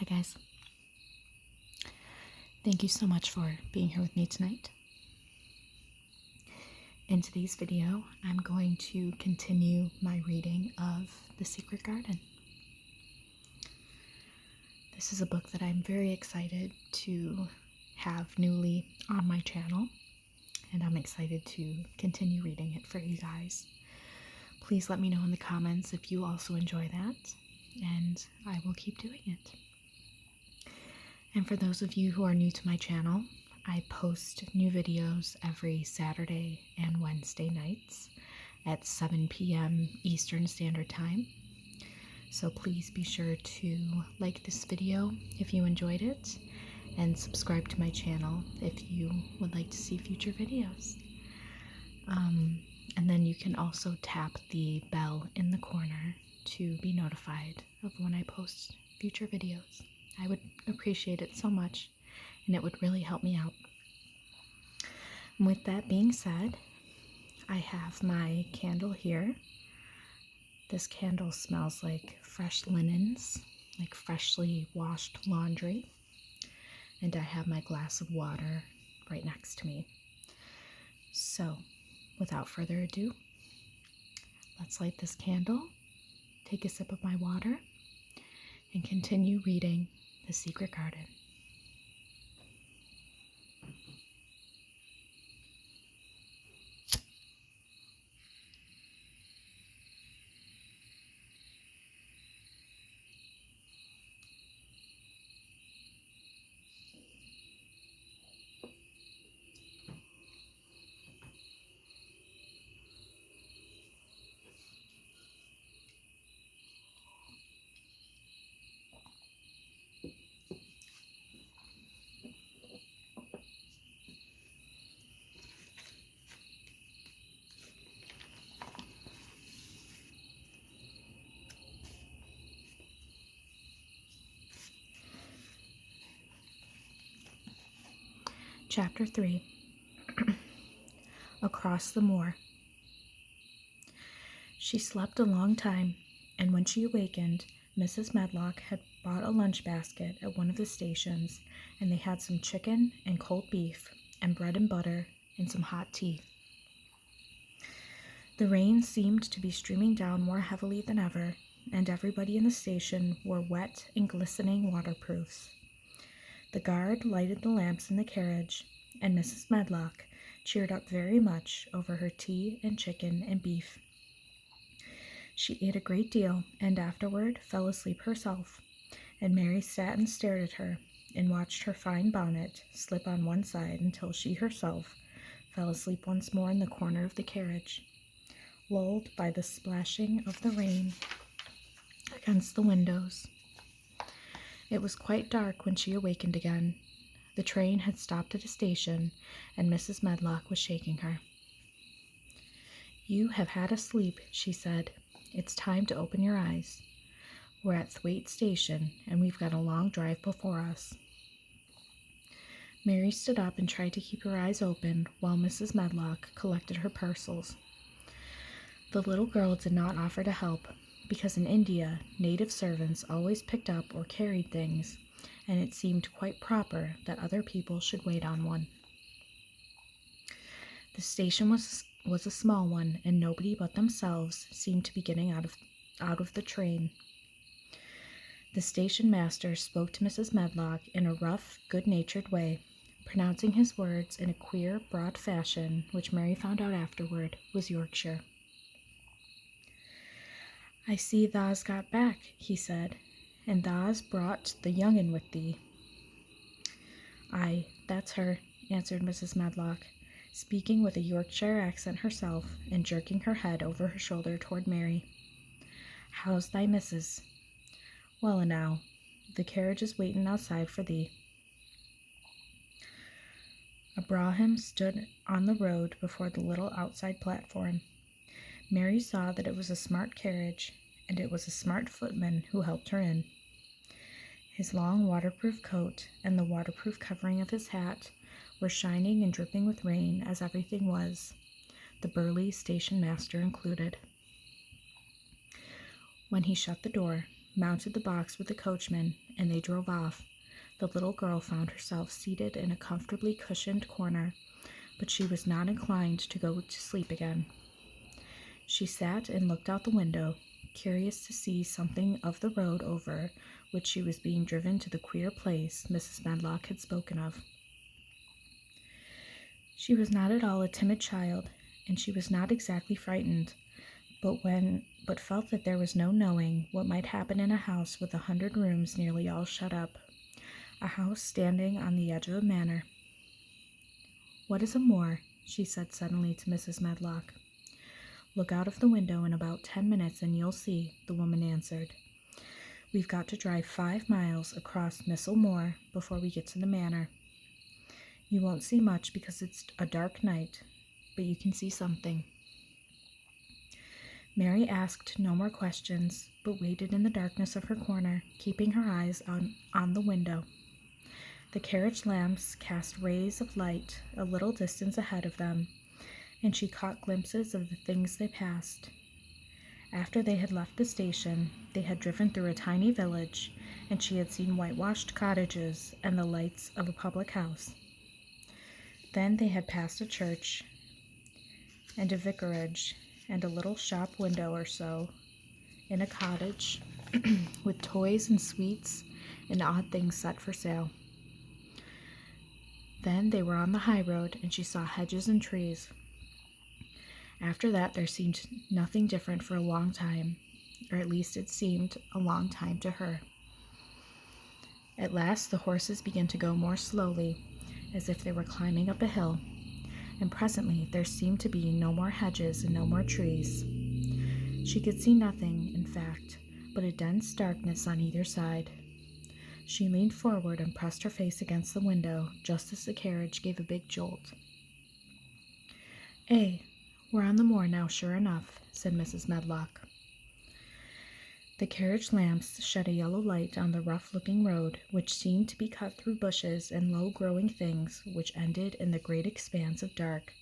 Hi guys. Thank you so much for being here with me tonight. In today's video, I'm going to continue my reading of The Secret Garden. This is a book that I'm very excited to have newly on my channel, and I'm excited to continue reading it for you guys. Please let me know in the comments if you also enjoy that, and I will keep doing it. And for those of you who are new to my channel, I post new videos every Saturday and Wednesday nights at 7 p.m. Eastern Standard Time. So please be sure to like this video if you enjoyed it, and subscribe to my channel if you would like to see future videos. And then you can also tap the bell in the corner to be notified of when I post future videos. I would appreciate it so much, and it would really help me out. And with that being said, I have my candle here. This candle smells like fresh linens, like freshly washed laundry. And I have my glass of water right next to me. So, without further ado, let's light this candle, take a sip of my water, and continue reading The Secret Garden. Chapter 3. Across the Moor. She slept a long time, and when she awakened, Mrs. Medlock had bought a lunch basket at one of the stations, and they had some chicken and cold beef and bread and butter and some hot tea. The rain seemed to be streaming down more heavily than ever, and everybody in the station wore wet and glistening waterproofs. The guard lighted the lamps in the carriage, and Mrs. Medlock cheered up very much over her tea and chicken and beef. She ate a great deal, and afterward fell asleep herself, and Mary sat and stared at her, and watched her fine bonnet slip on one side until she herself fell asleep once more in the corner of the carriage, lulled by the splashing of the rain against the windows. It was quite dark when she awakened again. The train had stopped at a station, and Mrs. Medlock was shaking her. "You have had a sleep," she said. "It's time to open your eyes. We're at Thwaite Station, and we've got a long drive before us." Mary stood up and tried to keep her eyes open while Mrs. Medlock collected her parcels. The little girl did not offer to help, because in India, native servants always picked up or carried things, and it seemed quite proper that other people should wait on one. The station was a small one, and nobody but themselves seemed to be getting out of the train. The station master spoke to Mrs. Medlock in a rough, good-natured way, pronouncing his words in a queer, broad fashion, which Mary found out afterward was Yorkshire. "I see thou's got back," he said, "and thou's brought the young 'un with thee." "Aye, that's her," answered Mrs. Medlock, speaking with a Yorkshire accent herself, and jerking her head over her shoulder toward Mary. "How's thy missus?" "Well enow. The carriage is waitin' outside for thee." A brougham stood on the road before the little outside platform. Mary saw that it was a smart carriage, and it was a smart footman who helped her in. His long waterproof coat and the waterproof covering of his hat were shining and dripping with rain, as everything was, the burly station master included. When he shut the door, mounted the box with the coachman, and they drove off. The little girl found herself seated in a comfortably cushioned corner, but she was not inclined to go to sleep again. She sat and looked out the window, curious to see something of the road over which she was being driven to the queer place Mrs. Medlock had spoken of. She was not at all a timid child, and she was not exactly frightened, but felt that there was no knowing what might happen in a house with 100 rooms nearly all shut up, a house standing on the edge of a manor. "What is a moor?" she said suddenly to Mrs. Medlock. "Look out of the window in about 10 minutes and you'll see," the woman answered. "We've got to drive 5 miles across Missel Moor before we get to the manor. You won't see much because it's a dark night, but you can see something." Mary asked no more questions, but waited in the darkness of her corner, keeping her eyes on the window. The carriage lamps cast rays of light a little distance ahead of them, and she caught glimpses of the things they passed. After they had left the station, they had driven through a tiny village, and she had seen whitewashed cottages and the lights of a public house. Then they had passed a church and a vicarage and a little shop window or so in a cottage with toys and sweets and odd things set for sale. Then they were on the high road, and she saw hedges and trees. After that, there seemed nothing different for a long time, or at least it seemed a long time to her. At last, the horses began to go more slowly, as if they were climbing up a hill, and presently there seemed to be no more hedges and no more trees. She could see nothing, in fact, but a dense darkness on either side. She leaned forward and pressed her face against the window just as the carriage gave a big jolt. We're on the moor now, sure enough," said Mrs. Medlock. The carriage lamps shed a yellow light on the rough-looking road, which seemed to be cut through bushes and low-growing things, which ended in the great expanse of dark,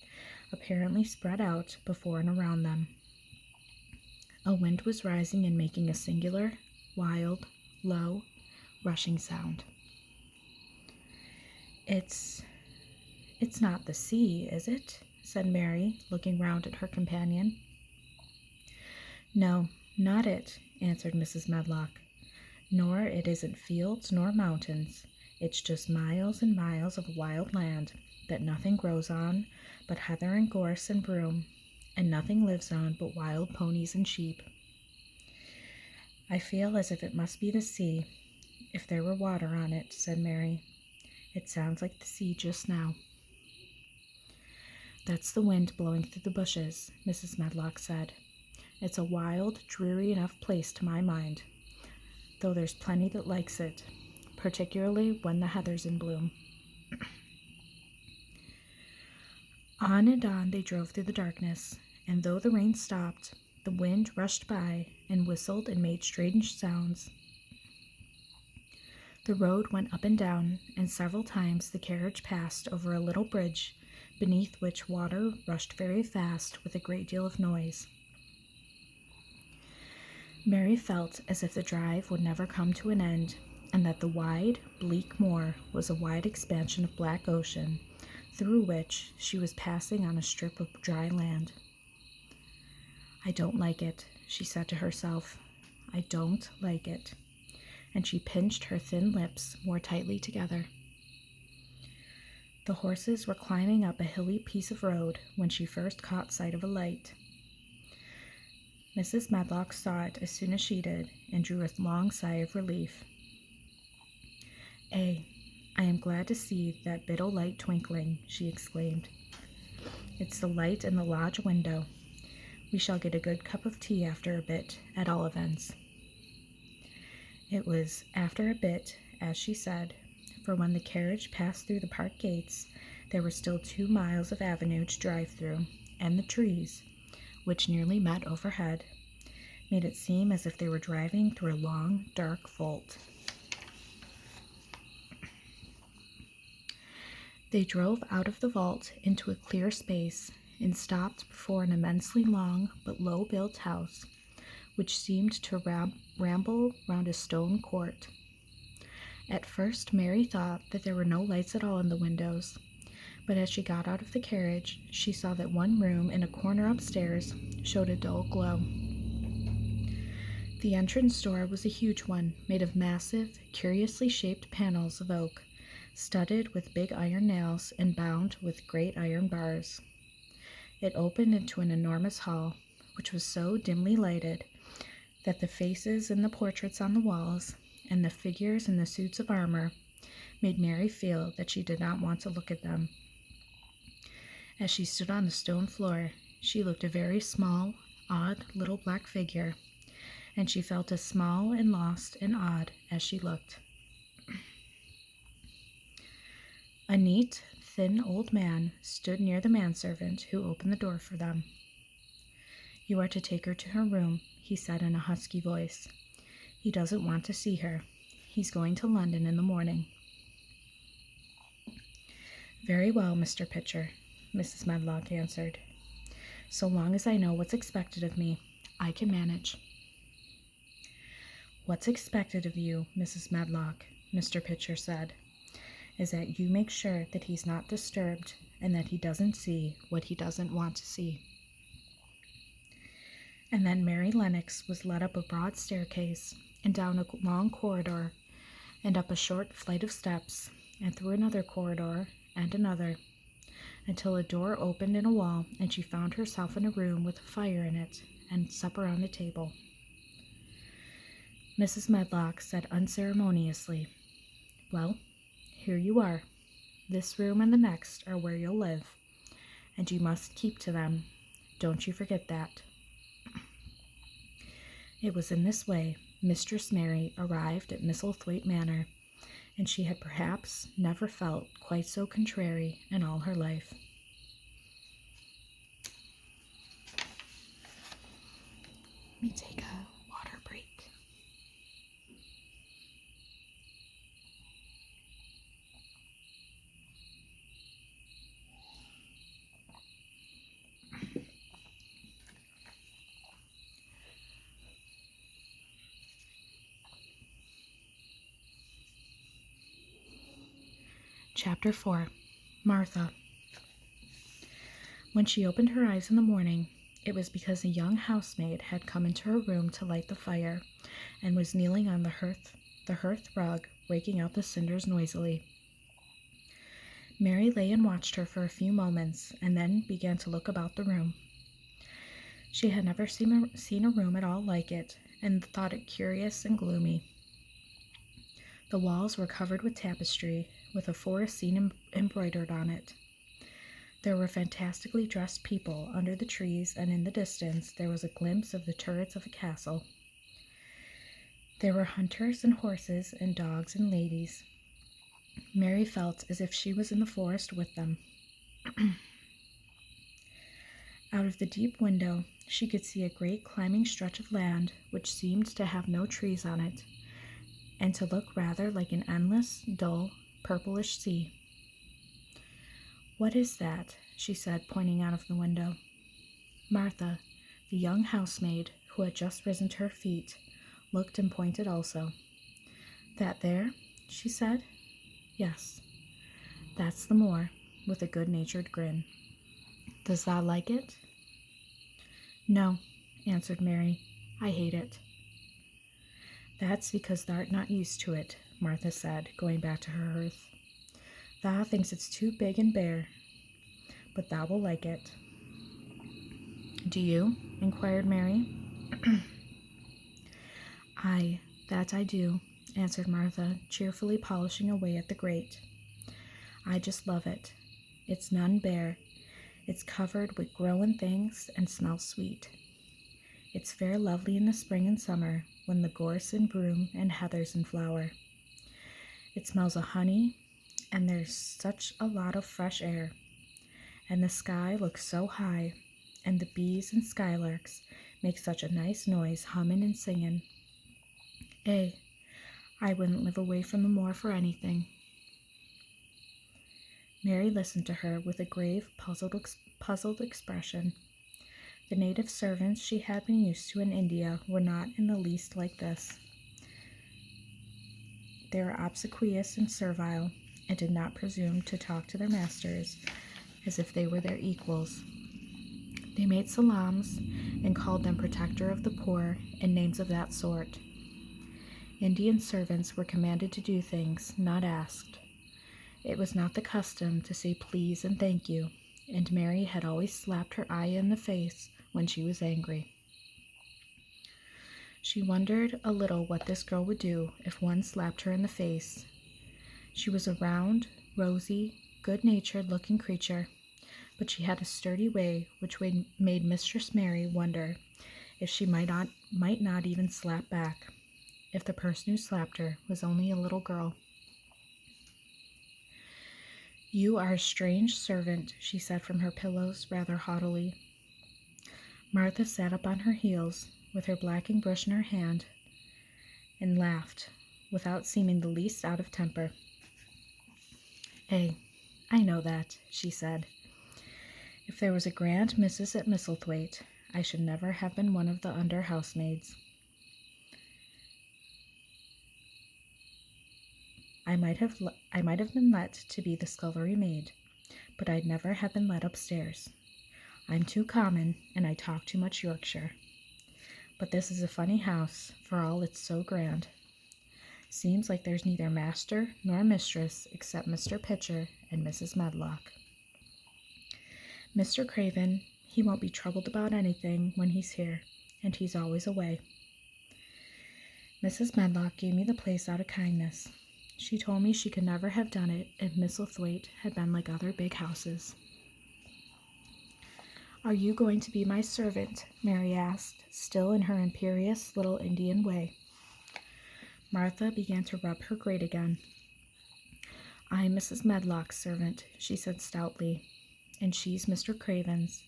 apparently spread out before and around them. A wind was rising and making a singular, wild, low, rushing sound. It's not the sea, is it?" said Mary, looking round at her companion. "No, not it," answered Mrs. Medlock. "Nor it isn't fields nor mountains. It's just miles and miles of wild land that nothing grows on but heather and gorse and broom, and nothing lives on but wild ponies and sheep." "I feel as if it must be the sea, if there were water on it," said Mary. "It sounds like the sea just now." "That's the wind blowing through the bushes," Mrs. Medlock said. "It's a wild, dreary enough place to my mind, though there's plenty that likes it, particularly when the heather's in bloom." On and on they drove through the darkness, and though the rain stopped, the wind rushed by and whistled and made strange sounds. The road went up and down, and several times the carriage passed over a little bridge beneath which water rushed very fast with a great deal of noise. Mary felt as if the drive would never come to an end, and that the wide, bleak moor was a wide expansion of black ocean, through which she was passing on a strip of dry land. "I don't like it," she said to herself. "I don't like it." And she pinched her thin lips more tightly together. The horses were climbing up a hilly piece of road when she first caught sight of a light. Mrs. Medlock saw it as soon as she did, and drew a long sigh of relief. I am glad to see that bit o' light twinkling," she exclaimed. "It's the light in the lodge window. We shall get a good cup of tea after a bit, at all events." It was after a bit, as she said, for when the carriage passed through the park gates, there were still 2 miles of avenue to drive through, and the trees, which nearly met overhead, made it seem as if they were driving through a long, dark vault. They drove out of the vault into a clear space and stopped before an immensely long but low-built house, which seemed to ramble round a stone court. At first, Mary thought that there were no lights at all in the windows, but as she got out of the carriage, she saw that one room in a corner upstairs showed a dull glow. The entrance door was a huge one, made of massive, curiously shaped panels of oak, studded with big iron nails and bound with great iron bars. It opened into an enormous hall, which was so dimly lighted that the faces in the portraits on the walls and the figures in the suits of armor made Mary feel that she did not want to look at them. As she stood on the stone floor, she looked a very small, odd little black figure, and she felt as small and lost and odd as she looked. A neat, thin old man stood near the manservant who opened the door for them. "You are to take her to her room," he said in a husky voice. "He doesn't want to see her. He's going to London in the morning." "Very well, Mr. Pitcher," Mrs. Medlock answered. "So long as I know what's expected of me, I can manage." "What's expected of you, Mrs. Medlock," Mr. Pitcher said, "is that you make sure that he's not disturbed and that he doesn't see what he doesn't want to see." And then Mary Lennox was led up a broad staircase and down a long corridor and up a short flight of steps and through another corridor and another, until a door opened in a wall and she found herself in a room with a fire in it and supper on the table. Mrs. Medlock said unceremoniously, "Well, here you are. This room and the next are where you'll live, and you must keep to them. Don't you forget that." It was in this way Mistress Mary arrived at Misselthwaite Manor, and she had perhaps never felt quite so contrary in all her life. Let me take a water break. Chapter 4. Martha. When she opened her eyes in the morning, it was because a young housemaid had come into her room to light the fire and was kneeling on the hearth rug, raking out the cinders noisily. Mary lay and watched her for a few moments and then began to look about the room. She had never seen a room at all like it and thought it curious and gloomy. The walls were covered with tapestry, with a forest scene embroidered on it. There were fantastically dressed people under the trees, and in the distance there was a glimpse of the turrets of a castle. There were hunters and horses and dogs and ladies. Mary felt as if she was in the forest with them. Out of the deep window, she could see a great climbing stretch of land which seemed to have no trees on it, and to look rather like an endless, dull, purplish sea. "What is that?" she said, pointing out of the window. Martha, the young housemaid, who had just risen to her feet, looked and pointed also. "That there?" she said. "Yes, that's the moor," with a good-natured grin. "Does thou like it?" "No," answered Mary. "I hate it." "That's because thou'rt not used to it," Martha said, going back to her hearth. "Thou thinks it's too big and bare, but thou will like it." "Do you?" inquired Mary. "Aye, that I do," answered Martha, cheerfully polishing away at the grate. "I just love it. It's none bare. It's covered with growing things and smells sweet. It's fair lovely in the spring and summer, when the gorse and broom and heather's in flower. It smells of honey, and there's such a lot of fresh air, and the sky looks so high, and the bees and skylarks make such a nice noise humming and singing. I wouldn't live away from the moor for anything." Mary listened to her with a grave, puzzled expression. The native servants she had been used to in India were not in the least like this. They were obsequious and servile, and did not presume to talk to their masters as if they were their equals. They made salams and called them protector of the poor and names of that sort. Indian servants were commanded to do things not asked. It was not the custom to say please and thank you, and Mary had always slapped her Ayah in the face when she was angry. She wondered a little what this girl would do if one slapped her in the face. She was a round, rosy, good-natured looking creature, but she had a sturdy way which made Mistress Mary wonder if she might not even slap back, if the person who slapped her was only a little girl. "You are a strange servant," she said from her pillows, rather haughtily. Martha sat up on her heels, with her blacking brush in her hand, and laughed, without seeming the least out of temper. I know that," she said. "If there was a grand Mrs. at Misselthwaite, I should never have been one of the under housemaids. I might have been let to be the scullery maid, but I'd never have been let upstairs. I'm too common, and I talk too much Yorkshire. But this is a funny house, for all it's so grand. Seems like there's neither master nor mistress except Mr. Pitcher and Mrs. Medlock. Mr. Craven, he won't be troubled about anything when he's here, and he's always away. Mrs. Medlock gave me the place out of kindness. She told me she could never have done it if Misselthwaite had been like other big houses." "Are you going to be my servant?" Mary asked, still in her imperious little Indian way. Martha began to rub her grate again. "I'm Mrs. Medlock's servant," she said stoutly, "and she's Mr. Craven's.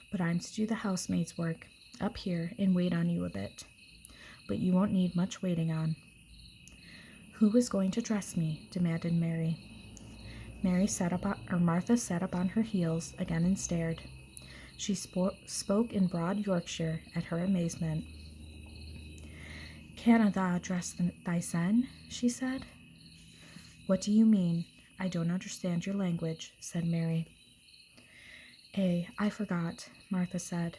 But I'm to do the housemaid's work up here and wait on you a bit. But you won't need much waiting on." "Who is going to dress me?" demanded Mary. Martha sat up on her heels again and stared. She spoke in broad Yorkshire at her amazement. "Canna tha dress thysen?" she said. "What do you mean? I don't understand your language," said Mary. I forgot," Martha said.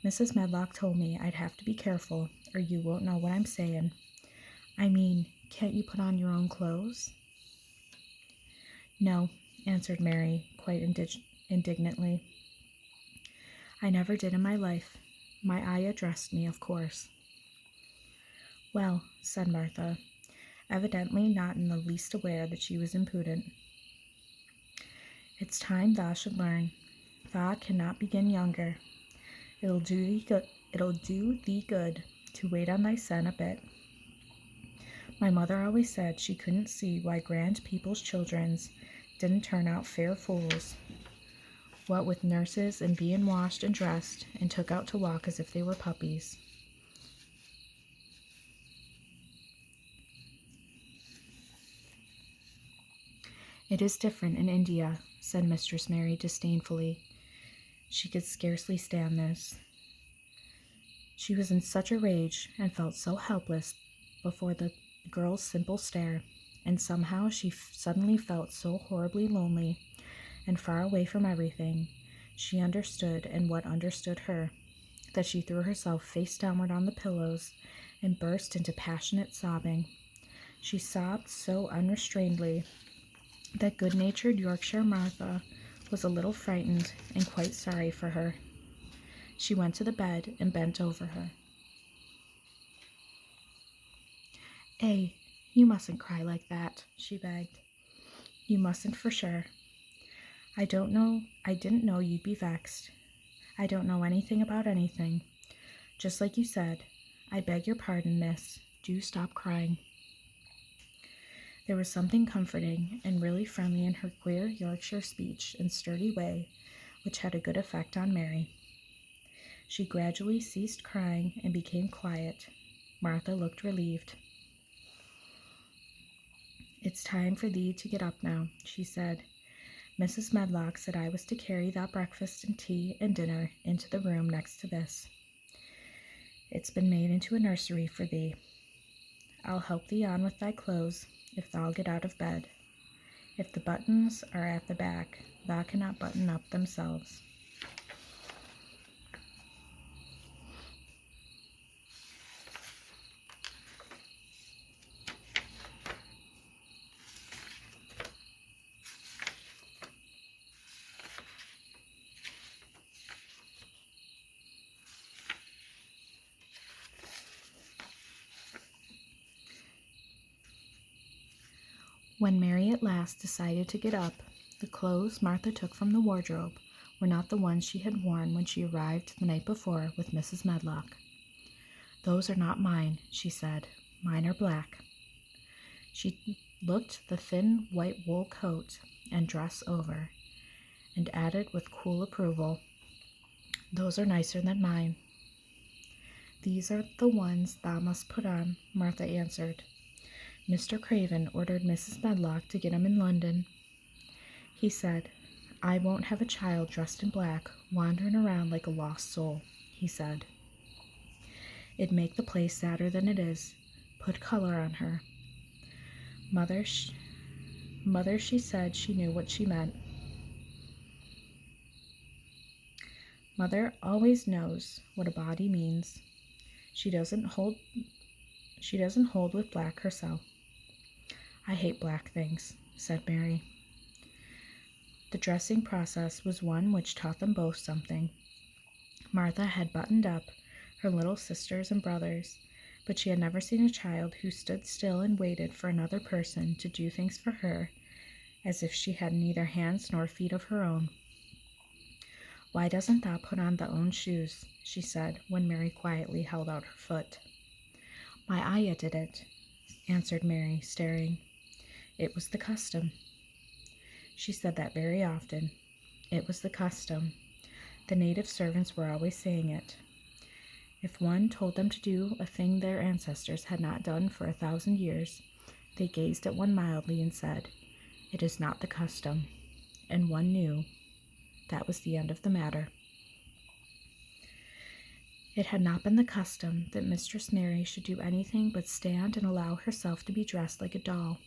"Mrs. Medlock told me I'd have to be careful, or you won't know what I'm saying. I mean, can't you put on your own clothes?" "No," answered Mary, quite indignantly. "I never did in my life. My Ayah dressed me, of course." "Well," said Martha, evidently not in the least aware that she was impudent, "it's time thou should learn. Thou cannot begin younger. It'll do thee good to wait on thysen a bit. My mother always said she couldn't see why grand people's childrens didn't turn out fair fools, what with nurses and being washed and dressed and took out to walk as if they were puppies." "It is different in India," said Mistress Mary disdainfully. She could scarcely stand this. She was in such a rage and felt so helpless before the girl's simple stare, and somehow she suddenly felt so horribly lonely and far away from everything she understood and what understood her, that she threw herself face downward on the pillows and burst into passionate sobbing. She sobbed so unrestrainedly that good-natured Yorkshire Martha was a little frightened and quite sorry for her. She went to the bed and bent over her. You mustn't cry like that," she begged. "You mustn't for sure. I didn't know you'd be vexed. I don't know anything about anything. Just like you said, I beg your pardon, miss. Do stop crying." There was something comforting and really friendly in her queer Yorkshire speech and sturdy way, which had a good effect on Mary. She gradually ceased crying and became quiet. Martha looked relieved. "It's time for thee to get up now," she said. Mrs. Medlock said I was to carry that breakfast and tea and dinner into the room next to this. It's been made into a nursery for thee. I'll help thee on with thy clothes, if thou get out of bed. If the buttons are at the back, thou cannot button up themselves. When Mary at last decided to get up, the clothes Martha took from the wardrobe were not the ones she had worn when she arrived the night before with Mrs. Medlock. "Those are not mine," she said. "Mine are black." She looked the thin white wool coat and dress over, and added with cool approval, "Those are nicer than mine." "These are the ones thou must put on," Martha answered. "Mr. Craven ordered Mrs. Medlock to get 'em in London. He said, 'I won't have a child dressed in black wandering around like a lost soul,' he said. 'It'd make the place sadder than it is. Put color on her.' Mother, she said she knew what she meant. Mother always knows what a body means. She doesn't hold with black herself." "I hate black things," said Mary. The dressing process was one which taught them both something. Martha had buttoned up her little sisters and brothers, but she had never seen a child who stood still and waited for another person to do things for her as if she had neither hands nor feet of her own. "Why doesn't thou put on thy own shoes?" she said, when Mary quietly held out her foot. "My ayah did it," answered Mary, staring. "It was the custom." She said that very often. It was the custom. The native servants were always saying it. If one told them to do a thing their ancestors had not done for 1,000 years, they gazed at one mildly and said, "It is not the custom," and one knew that was the end of the matter. It had not been the custom that Mistress Mary should do anything but stand and allow herself to be dressed like a doll.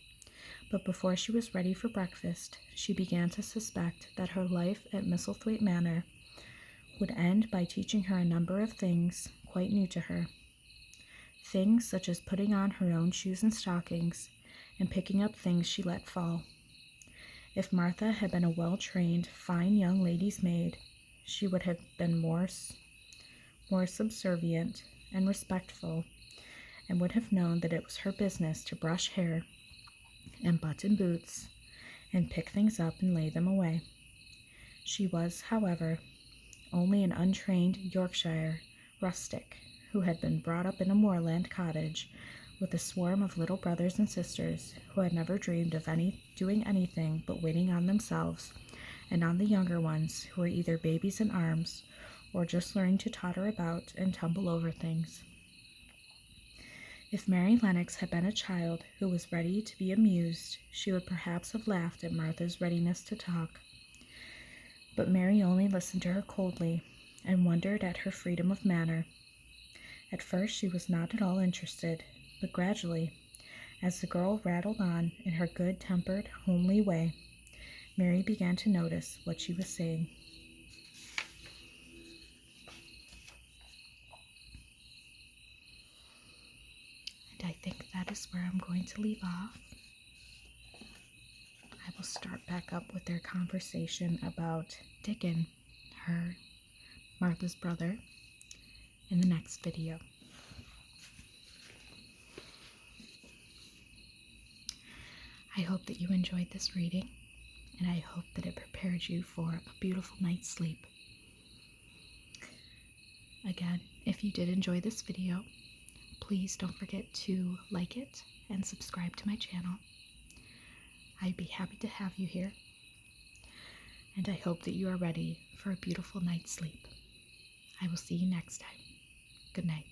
But before she was ready for breakfast, she began to suspect that her life at Misselthwaite Manor would end by teaching her a number of things quite new to her. Things such as putting on her own shoes and stockings, and picking up things she let fall. If Martha had been a well-trained, fine young lady's maid, she would have been more subservient and respectful, and would have known that it was her business to brush hair and button boots and pick things up and lay them away. She was, however, only an untrained Yorkshire rustic who had been brought up in a moorland cottage with a swarm of little brothers and sisters who had never dreamed of doing anything but waiting on themselves and on the younger ones who were either babies in arms or just learning to totter about and tumble over things. If Mary Lennox had been a child who was ready to be amused, she would perhaps have laughed at Martha's readiness to talk. But Mary only listened to her coldly and wondered at her freedom of manner. At first she was not at all interested, but gradually, as the girl rattled on in her good-tempered, homely way, Mary began to notice what she was saying. And I think that is where I'm going to leave off. I will start back up with their conversation about Dickon, Martha's brother, in the next video. I hope that you enjoyed this reading, and I hope that it prepared you for a beautiful night's sleep. Again, if you did enjoy this video, please don't forget to like it and subscribe to my channel. I'd be happy to have you here, and I hope that you are ready for a beautiful night's sleep. I will see you next time. Good night.